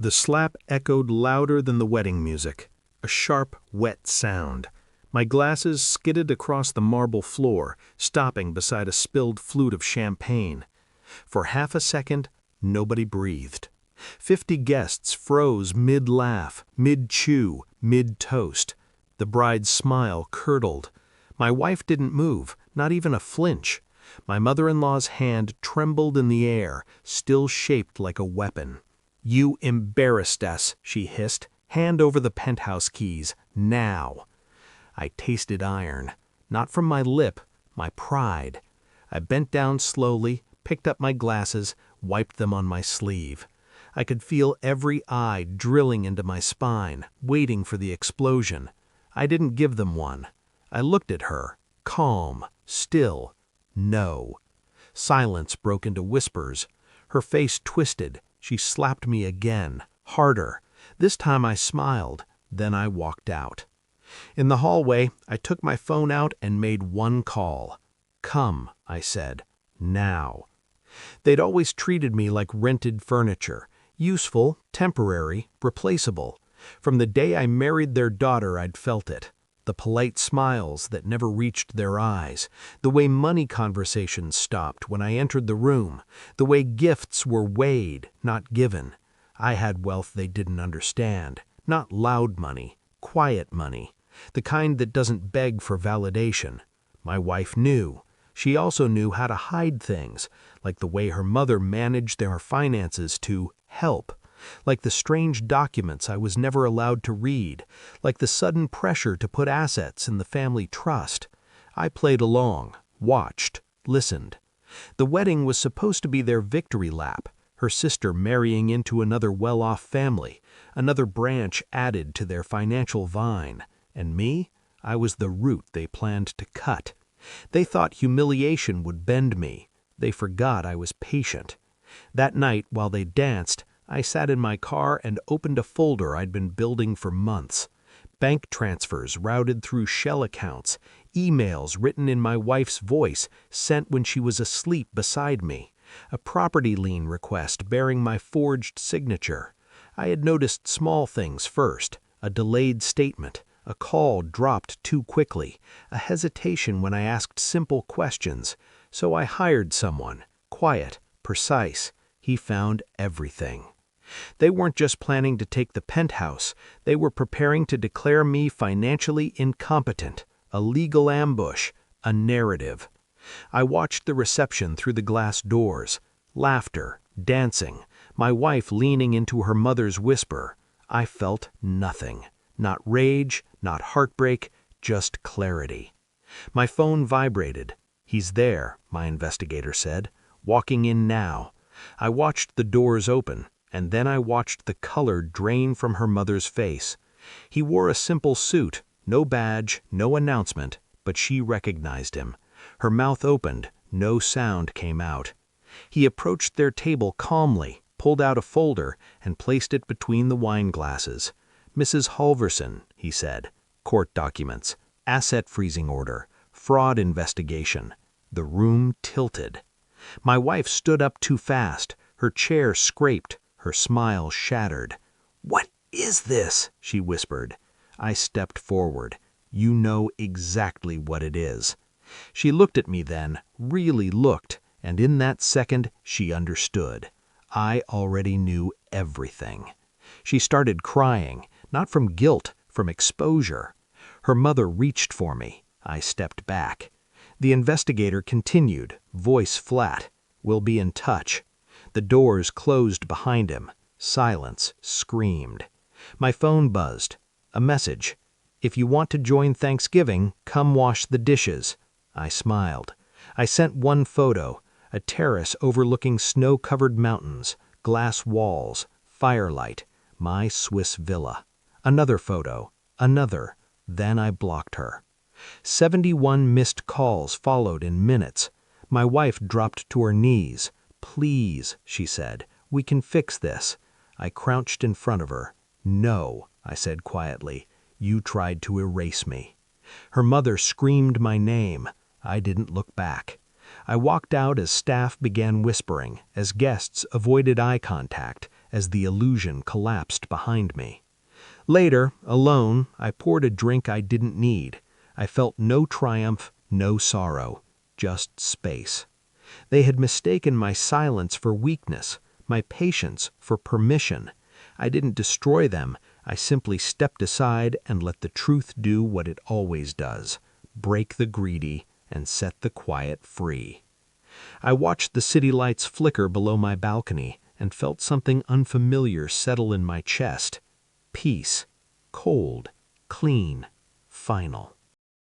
The slap echoed louder than the wedding music, a sharp, wet sound. My glasses skidded across the marble floor, stopping beside a spilled flute of champagne. For half a second, nobody breathed. 50 guests froze mid-laugh, mid-chew, mid-toast. The bride's smile curdled. My wife didn't move, not even a flinch. My mother-in-law's hand trembled in the air, still shaped like a weapon. "You embarrassed us," she hissed. "Hand over the penthouse keys, now." I tasted iron, not from my lip, my pride. I bent down slowly, picked up my glasses, wiped them on my sleeve. I could feel every eye drilling into my spine, waiting for the explosion. I didn't give them one. I looked at her, calm, still. No. Silence broke into whispers. Her face twisted. She slapped me again, harder. This time I smiled. Then I walked out. In the hallway, I took my phone out and made one call. "Come," I said. "Now." They'd always treated me like rented furniture. Useful, temporary, replaceable. From the day I married their daughter, I'd felt it. The polite smiles that never reached their eyes, the way money conversations stopped when I entered the room, the way gifts were weighed, not given. I had wealth they didn't understand, not loud money, quiet money, the kind that doesn't beg for validation. My wife knew. She also knew how to hide things, like the way her mother managed their finances to help. Like the strange documents I was never allowed to read, like the sudden pressure to put assets in the family trust. I played along, watched, listened. The wedding was supposed to be their victory lap, her sister marrying into another well-off family, another branch added to their financial vine. And me? I was the root they planned to cut. They thought humiliation would bend me. They forgot I was patient. That night, while they danced, I sat in my car and opened a folder I'd been building for months. Bank transfers routed through shell accounts, emails written in my wife's voice sent when she was asleep beside me, a property lien request bearing my forged signature. I had noticed small things first, a delayed statement, a call dropped too quickly, a hesitation when I asked simple questions. So I hired someone, quiet, precise. He found everything. They weren't just planning to take the penthouse, they were preparing to declare me financially incompetent, a legal ambush, a narrative. I watched the reception through the glass doors, laughter, dancing, my wife leaning into her mother's whisper. I felt nothing, not rage, not heartbreak, just clarity. My phone vibrated. "He's there," my investigator said, "walking in now." I watched the doors open. And then I watched the color drain from her mother's face. He wore a simple suit, no badge, no announcement, but she recognized him. Her mouth opened, no sound came out. He approached their table calmly, pulled out a folder, and placed it between the wine glasses. "Mrs. Halverson," he said, "court documents, asset freezing order, fraud investigation." The room tilted. My wife stood up too fast. Her chair scraped. Her smile shattered. "What is this?" she whispered. I stepped forward. "You know exactly what it is." She looked at me then, really looked, and in that second she understood. I already knew everything. She started crying, not from guilt, from exposure. Her mother reached for me. I stepped back. The investigator continued, voice flat. "We'll be in touch." The doors closed behind him. Silence screamed. My phone buzzed. A message. "If you want to join Thanksgiving, come wash the dishes." I smiled. I sent one photo, a terrace overlooking snow-covered mountains, glass walls, firelight, my Swiss villa. Another photo, another. Then I blocked her. 71 missed calls followed in minutes. My wife dropped to her knees. "Please," she said, "we can fix this." I crouched in front of her. "No," I said quietly, "you tried to erase me." Her mother screamed my name. I didn't look back. I walked out as staff began whispering, as guests avoided eye contact, as the illusion collapsed behind me. Later, alone, I poured a drink I didn't need. I felt no triumph, no sorrow, just space. They had mistaken my silence for weakness, my patience for permission. I didn't destroy them, I simply stepped aside and let the truth do what it always does, break the greedy and set the quiet free. I watched the city lights flicker below my balcony and felt something unfamiliar settle in my chest. Peace, cold, clean, final.